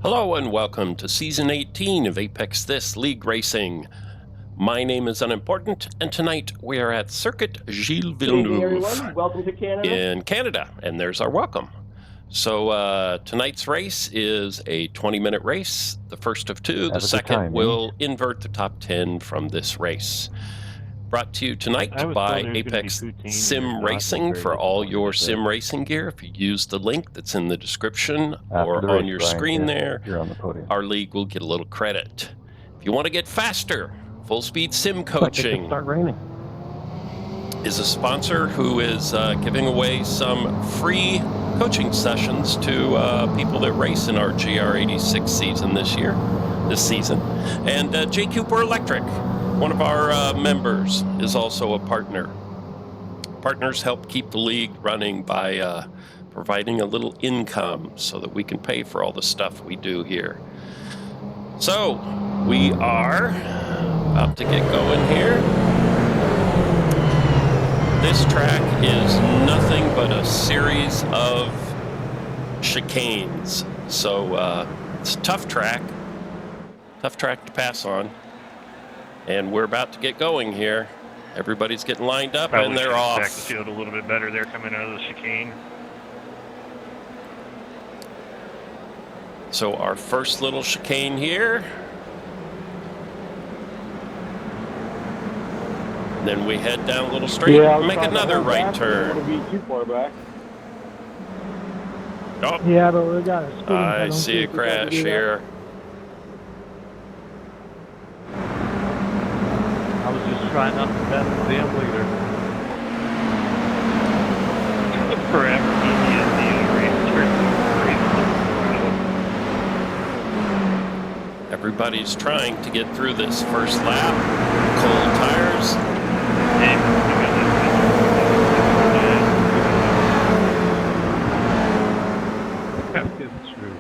Hello and welcome to Season 18 of Apex This League Racing. My name is Unimportant, and tonight we are at Circuit Gilles Villeneuve Welcome to Canada. in Canada, and there's our welcome. So tonight's race is a 20-minute race, the first of two. The second will invert the top 10 from this race. Brought to you tonight by Apex Sim Racing for all your sim racing gear. If you use the link that's in the description or on your screen there, our league will get a little credit. If you want to get faster, Full Speed Sim Coaching is a sponsor who is giving away some free coaching sessions to people that race in our GR86 season this season. And J. Cooper Electric, one of our members, is also a partner. Partners help keep the league running by providing a little income so that we can pay for all the stuff we do here. So we are about to get going here. This track is nothing but a series of chicanes. So it's a tough track to pass on. And we're about to get going here. Everybody's getting lined up and they're off. Back the field a little bit better there coming out of the chicane. So our first little chicane here. Then we head down a little straight and make another right turn. Too far back. Oh, yeah, but we got a I see a crash here. I was just trying not to pass the damn leader. Forever Everybody's trying to get through this first lap. Cold tires. That is true.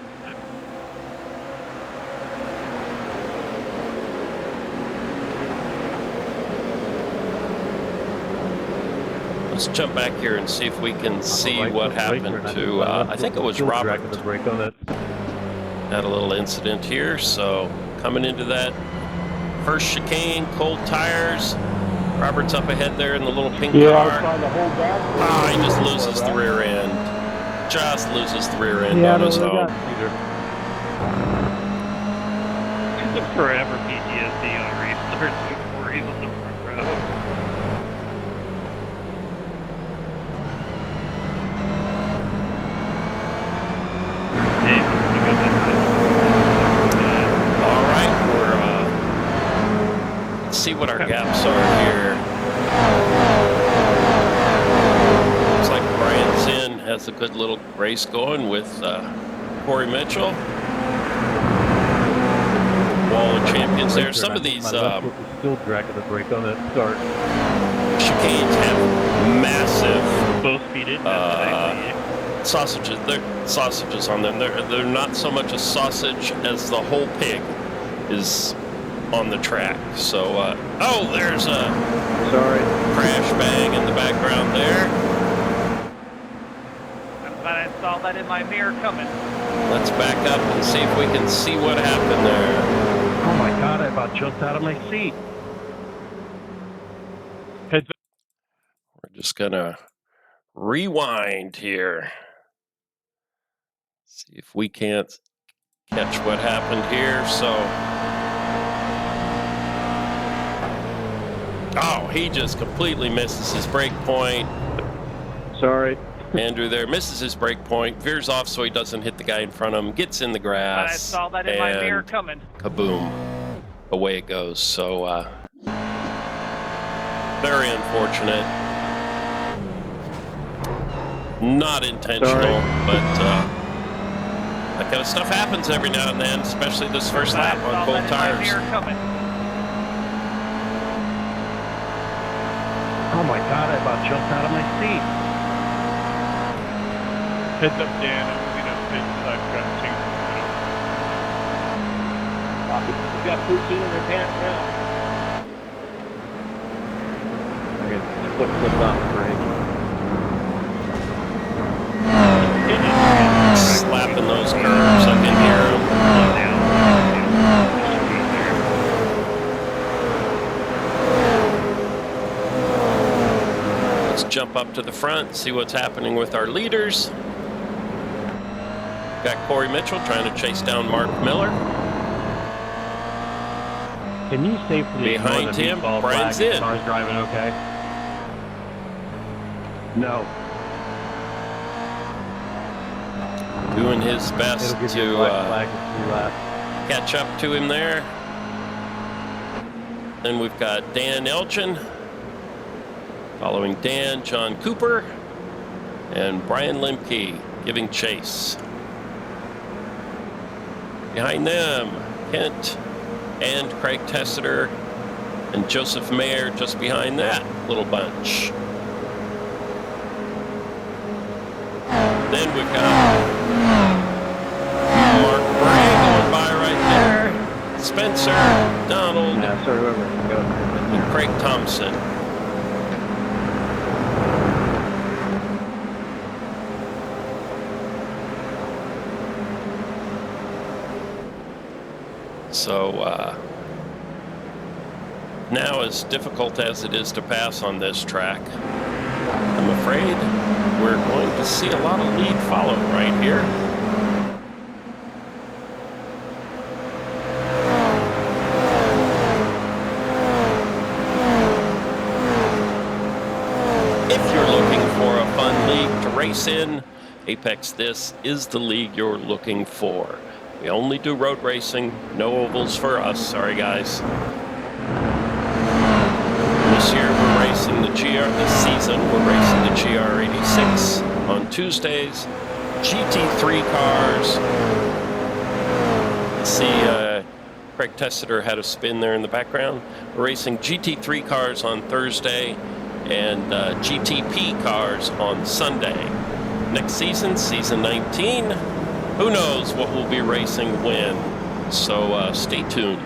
Let's jump back here and see if we can see what happened to, I think it was Robert. Had a little incident here, so coming into that first chicane, cold tires. Robert's up ahead there in the little pink car. He just loses the rear end. Just loses the rear end on his own. Forever PTSD on restarts before he's on the front row. See what our gaps are here. Looks like Brian Zinn has a good little race going with Corey Mitchell. Wall of champions there. Some of these still dragging the brake on that start. Chicanes have massive both speed it. sausages. They're sausages on them. They're not so much a sausage as the whole pig is on the track. So, oh, there's a crash bang in the background there. I'm glad I saw that in my mirror coming. Let's back up and see if we can see what happened there. Oh my God, I about jumped out of my seat. We're just gonna rewind here. See if we can't catch what happened here. So, oh, he just completely misses his brake point. Sorry. Andrew there misses his brake point, veers off so he doesn't hit the guy in front of him, gets in the grass. I saw that in my mirror coming. Kaboom. Away it goes. So, very unfortunate. Not intentional, but that kind of stuff happens every now and then, especially this first lap on cold tires. Oh my God, I about jumped out of my seat. Heads up, Dan. I'm moving up pit side track too. You've got poutine in their pants now. I got foot slipped off the brake. Slapping those curves, I can hear them. step up to the front, see what's happening with our leaders. Got Corey Mitchell trying to chase down Mark Miller. Can you safely ignore Behind the him, meatball Brian's flag? in. Car's driving okay? No. Doing his best It'll give to you a black flag if you left. catch up to him there. Then we've got Dan Elgin. Following Dan, John Cooper. And Brian Lemke giving chase. Behind them, Kent and Craig Tessiter and Joseph Mayer just behind that little bunch. Then we've got Mark Bray going by right there. Spencer, Donald, Yeah, so whoever can go. and Craig Thompson. So now, as difficult as it is to pass on this track, I'm afraid we're going to see a lot of lead follow right here. If you're looking for a fun league to race in, Apex, this is the league you're looking for. We only do road racing, no ovals for us. Sorry, guys. This year we're racing this season we're racing the GR86 on Tuesdays. GT3 cars. See, Craig Tessiter had a spin there in the background. We're racing GT3 cars on Thursday and GTP cars on Sunday. Next season, season 19. Who knows what we'll be racing when? So stay tuned.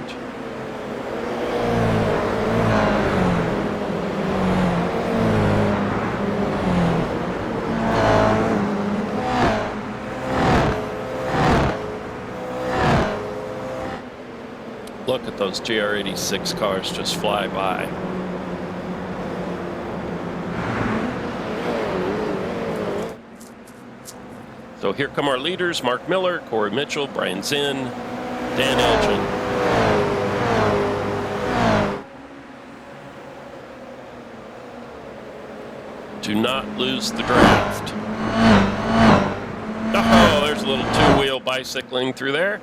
Look at those GR86 cars just fly by. So here come our leaders: Mark Miller, Corey Mitchell, Brian Zinn, Dan Elgin. Do not lose the draft. Oh, there's a little two-wheel bicycling through there.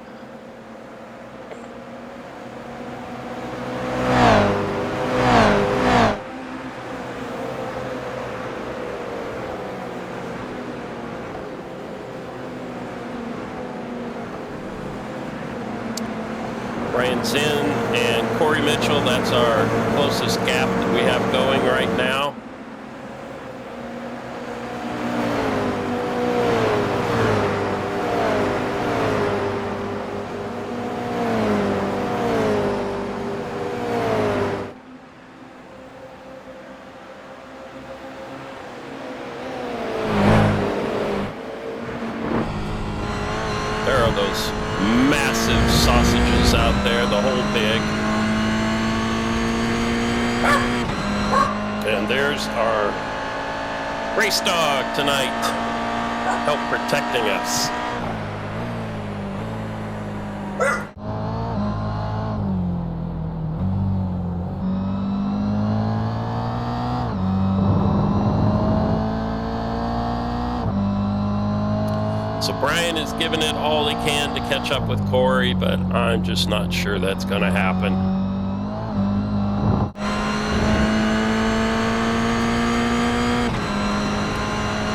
Brian Zinn and Corey Mitchell, that's our closest gap that we have going right now. There are those massive sausages out there, the whole pig. And there's our race dog tonight, help protecting us. So Brian is giving it all he can to catch up with Corey, but I'm just not sure that's going to happen.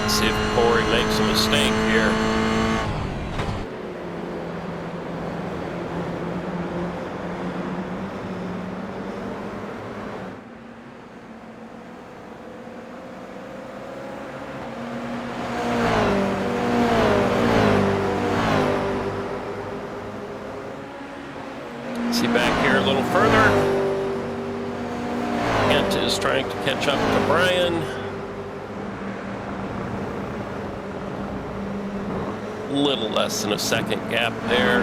Let's see if Corey makes a mistake here. See back here a little further. Kent is trying to catch up to Brian. Little less than a second gap there.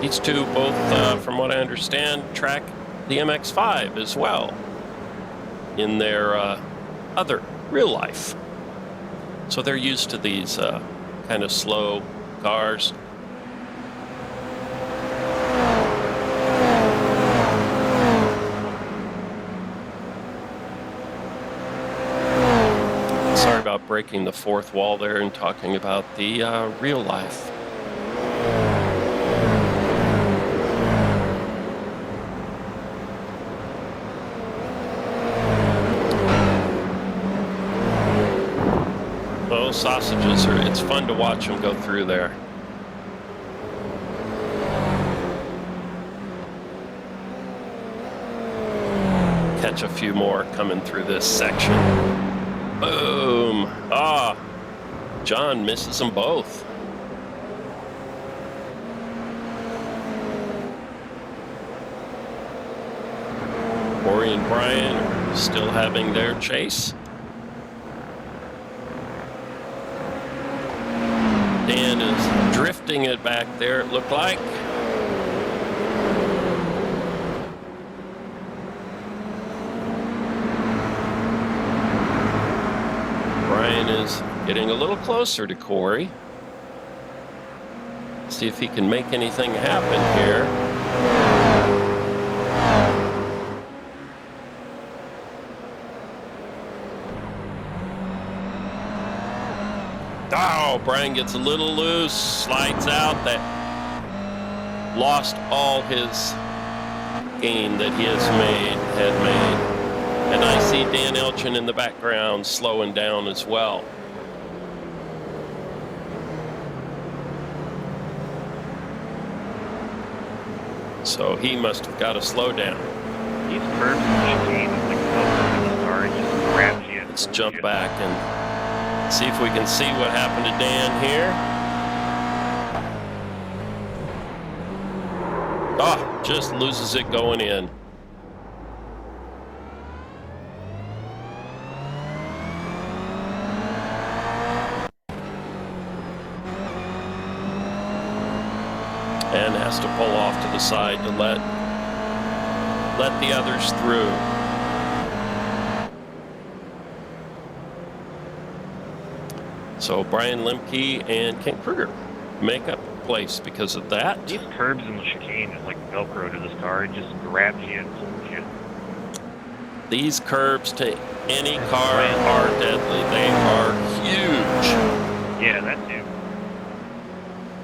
These two both, from what I understand, track the MX-5 as well in their other real life. So they're used to these kind of slow cars. Sorry about breaking the fourth wall there and talking about the real life. Those sausages it's fun to watch them go through there. Catch a few more coming through this section. Boom. Ah, John misses them both. Corey and Brian are still having their chase. Dan is drifting it back there, it looked like. Brian is getting a little closer to Corey. See if he can make anything happen here. Oh, Brian gets a little loose, slides out. That lost all his gain that he had made. And I see Dan Elchin in the background slowing down as well. So he must have got to slow down. These curves and chicane is like so in the car, it just grabs you. Let's jump back and see if we can see what happened to Dan here. Oh, just loses it going in. And has to pull off to the side to let the others through. So Brian Lemke and Kent Kruger make up place because of that. These curbs and the chicane is like Velcro to this car. It just grabs you and pulls you. These curbs to any car are deadly. They are huge. Yeah, that too.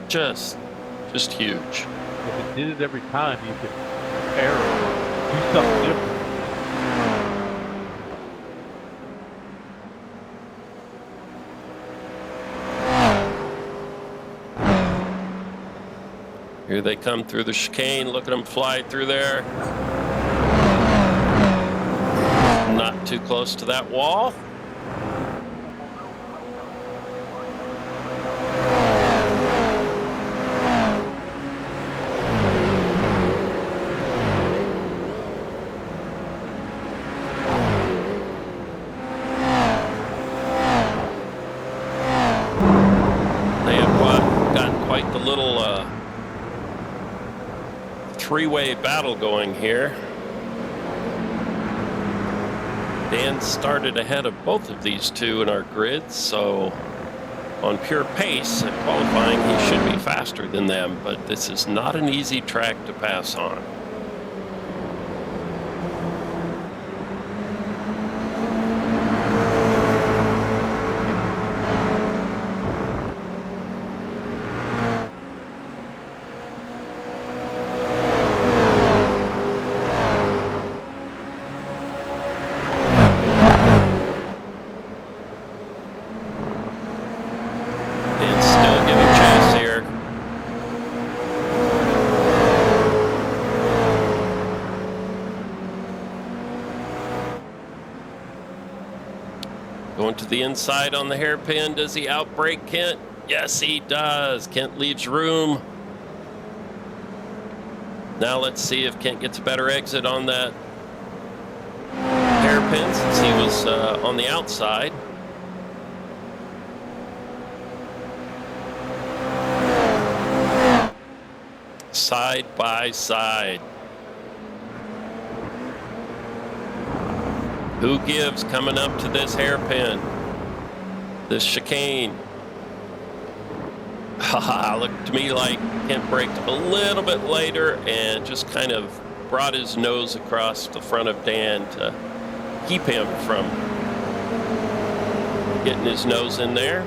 Just huge. If it did it every time, you could error, do something different. Here they come through the chicane. Look at them fly through there. Not too close to that wall. Three-way battle going here. Dan started ahead of both of these two in our grid, so on pure pace at qualifying he should be faster than them, but this is not an easy track to pass on. Going to the inside on the hairpin. Does he outbrake Kent? Yes, he does. Kent leaves room. Now let's see if Kent gets a better exit on that hairpin since he was on the outside. side by side. Who gives coming up to this hairpin? This chicane. Haha, looked to me like Kent braked a little bit later and just kind of brought his nose across the front of Dan to keep him from getting his nose in there.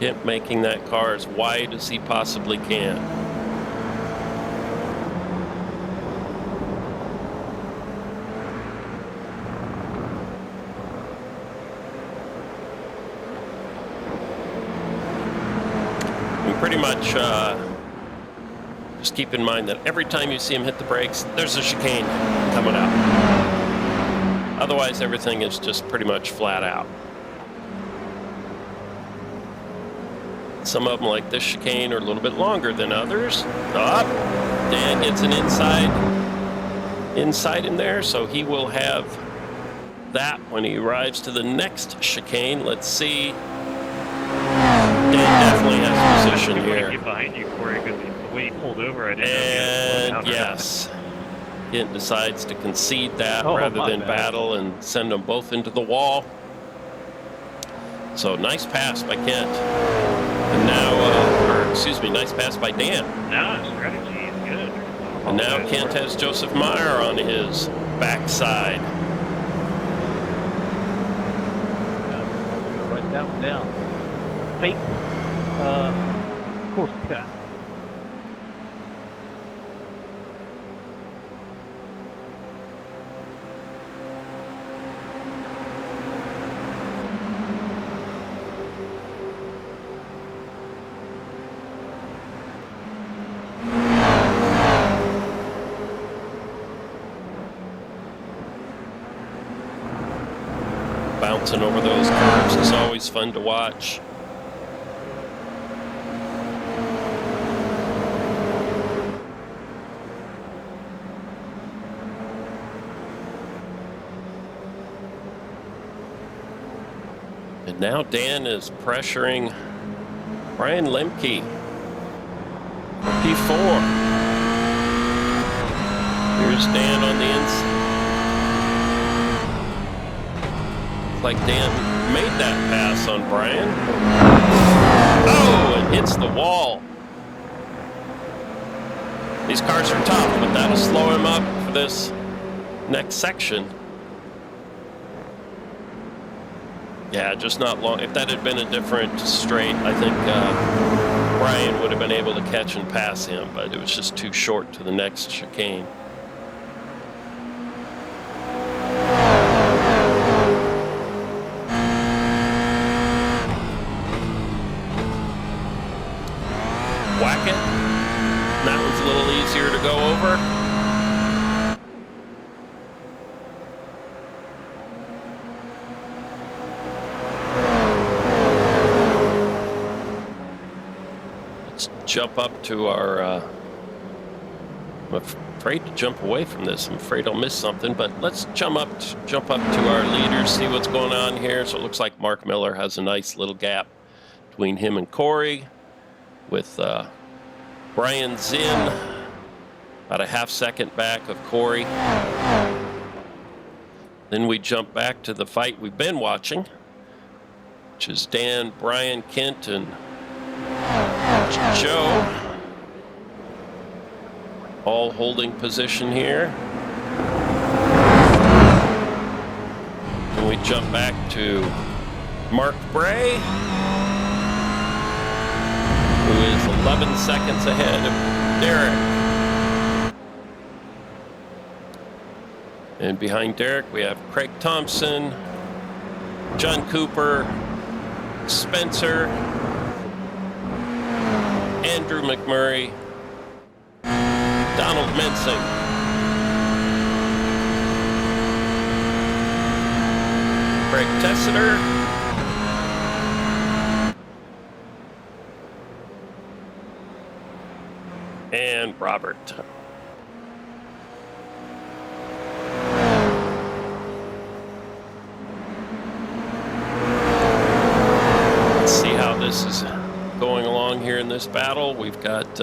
Kent making that car as wide as he possibly can. Pretty much just keep in mind that every time you see him hit the brakes, there's a chicane coming up. Otherwise, everything is just pretty much flat out. Some of them, like this chicane, are a little bit longer than others. Up, Dan gets an inside in there, so he will have that when he arrives to the next chicane. Let's see. Dan definitely has position here. Get behind you, Corey, because the way he pulled over, I didn't And yes, Kent decides to concede that rather than battle and send them both into the wall. So nice pass by Kent. And now, nice pass by Dan. Nah, strategy is good. And now Kent has Joseph Meyer on his backside. Write that one down. Fake course cut. Bouncing over those curves is always fun to watch. And now Dan is pressuring Brian Lemke for P4. Here's Dan on the inside. Like Dan made that pass on Brian. Oh, it hits the wall. These cars are tough, but that'll slow him up for this next section. Yeah, just not long. If that had been a different straight, I think Brian would have been able to catch and pass him, but it was just too short to the next chicane. Whack it. That one's a little easier to go over. Let's jump up to our, I'm afraid to jump away from this. I'm afraid I'll miss something, but let's jump up to our leaders, see what's going on here. So it looks like Mark Miller has a nice little gap between him and Corey, with Brian Zinn about a half-second back of Corey. Then we jump back to the fight we've been watching, which is Dan, Brian, Kent, and Joe, all holding position here. And we jump back to Mark Bray, who is 11 seconds ahead of Derek. And behind Derek, we have Craig Thompson, John Cooper, Spencer, Andrew McMurray, Donald Mensing, Craig Tessiter, and Robert. We've got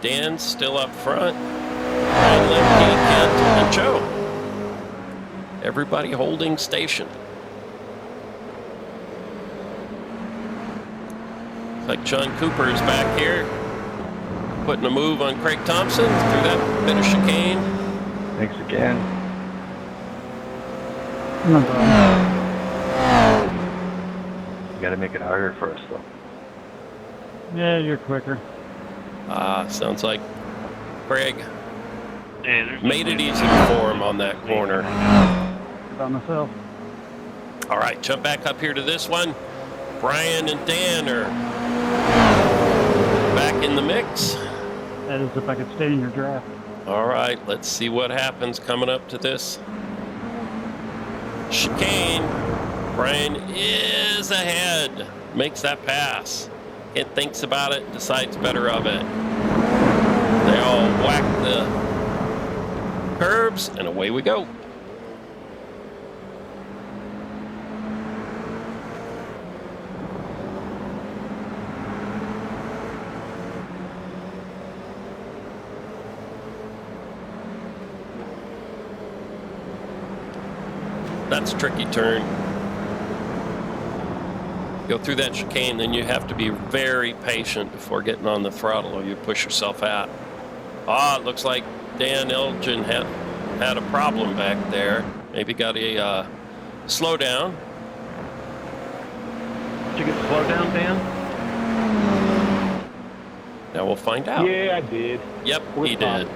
Dan still up front, Ryan Lemke, Kent, and Joe. Everybody holding station. Looks like John Cooper is back here, putting a move on Craig Thompson through that bit of chicane. Thanks again. No problem. You gotta make it harder for us, though. Yeah, you're quicker. Sounds like Craig Hey, there's made it definitely easy for him on that corner. By myself. All right, jump back up here to this one. Brian and Dan are back in the mix. That is if I could stay in your draft. All right, let's see what happens coming up to this chicane. Brian is ahead, makes that pass. Kent thinks about it, decides better of it. They all whack the curbs, and away we go. That's a tricky turn. Go through that chicane, then you have to be very patient before getting on the throttle or you push yourself out. It looks like Dan Elgin had a problem back there. Maybe got a slowdown. Did you get the slow down, Dan? Now we'll find out. Yeah, I did. Yep, We're he fine. did.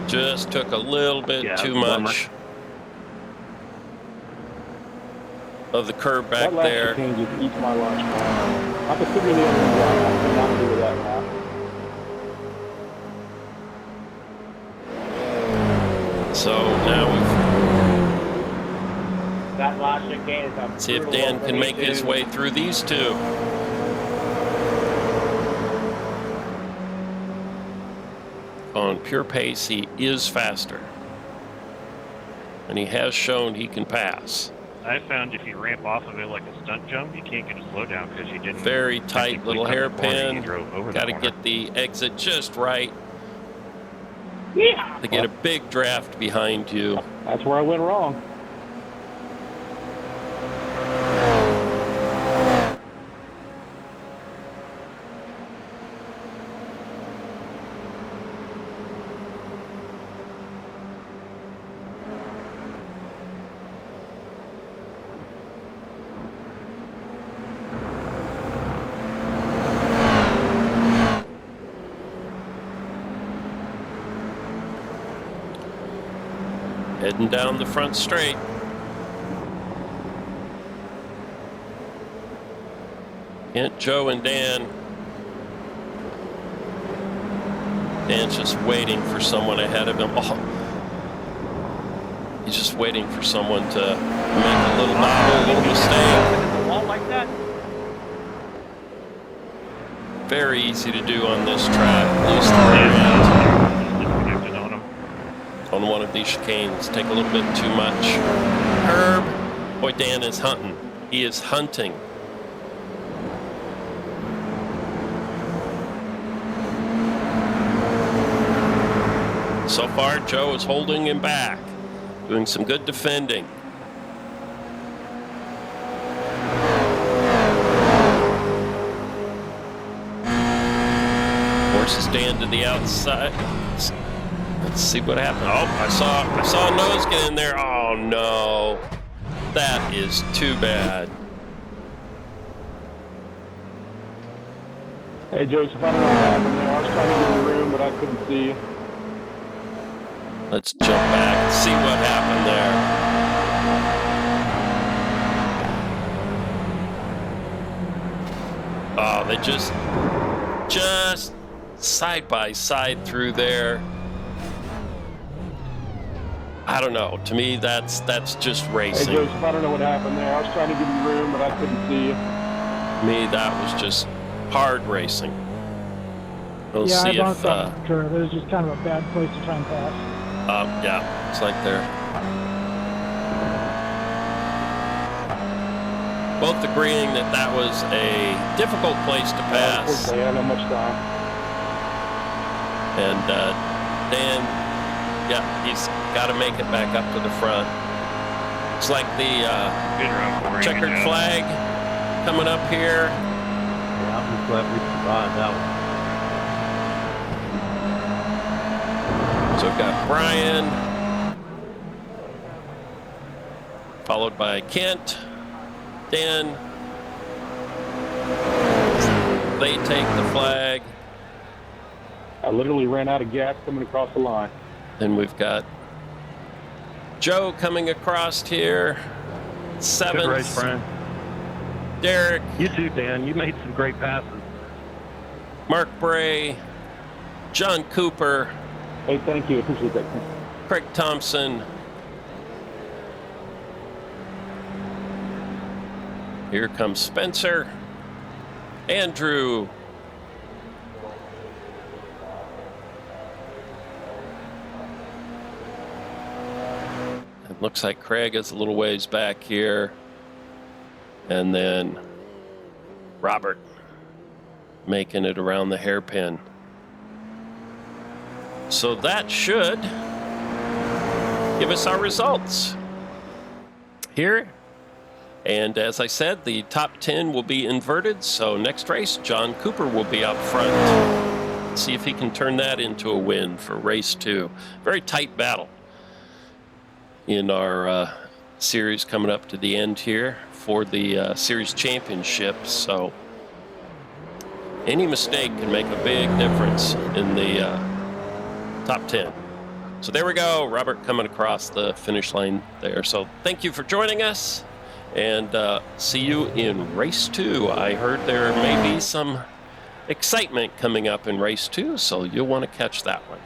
Just took a little bit Yeah, too bummer. much of the curb back that last there. chicane just eats my lunch, man. I could figure the other ones out. I cannot do with that now. So now That last chicane is a we see if brutal Dan one for can me, make his too. way through these two. On pure pace, he is faster. And he has shown he can pass. I found if you ramp off of it like a stunt jump, you can't get a slowdown because you didn't. Very tight technically little cut the corner, hairpin. you drove over the Got to corner. get the exit just right Yeah. to get a big draft behind you. That's where I went wrong. Heading down the front straight. Kent, Joe, and Dan. Dan's just waiting for someone ahead of him. Oh. He's just waiting for someone to make a little nobble, a little mistake. The wall like that? Very easy to do on this track. Loose the rear end. Disconnected on him. On one of these chicanes. Take a little bit too much. Herb. Boy, Dan is hunting. He is hunting. So far, Joe is holding him back. Doing some good defending. Forces Dan to the outside. Let's see what happened. Oh, I saw a nose get in there. Oh no. That is too bad. Hey, Joseph, I don't know what happened there. I was trying to get in the room, but I couldn't see you. Let's jump back and see what happened there. Oh, they just side by side through there. I don't know. To me, that's just Hey, racing. Joseph, I don't know what happened there. I was trying to get in the room, but I couldn't see you. To me, that was just hard racing. We'll Yeah, see I if, bumped off the curve. It was just kind of a bad place to try and pass. yeah, it's like they're. both agreeing that that was a difficult place to pass. Unfortunately, I don't have much time. And Dan, yeah, he's got to make it back up to the front. It's like the Good run, Corey. Good checkered job. flag coming up here. Yeah, I'm just glad we survived that one. So we've got Brian, followed by Kent, Dan. They take the flag. I literally ran out of gas coming across the line. Then we've got Joe coming across here. Good race, Seventh. Brian. Derek, You too, Dan. You made some great passes. Mark Bray, John Cooper, Hey, thank you. Appreciate that. Craig Thompson. Here comes Spencer, Andrew, it looks like Craig is a little ways back here, and then Robert making it around the hairpin. So that should give us our results here. And as I said, the top 10 will be inverted. So next race, John Cooper will be up front. Let's see if he can turn that into a win for race 2. Very tight battle in our series coming up to the end here for the series championship. So any mistake can make a big difference in the top 10. So there we go, Robert coming across the finish line there. So thank you for joining us, and see you in race 2. I heard there may be some excitement coming up in race 2, so you'll want to catch that one.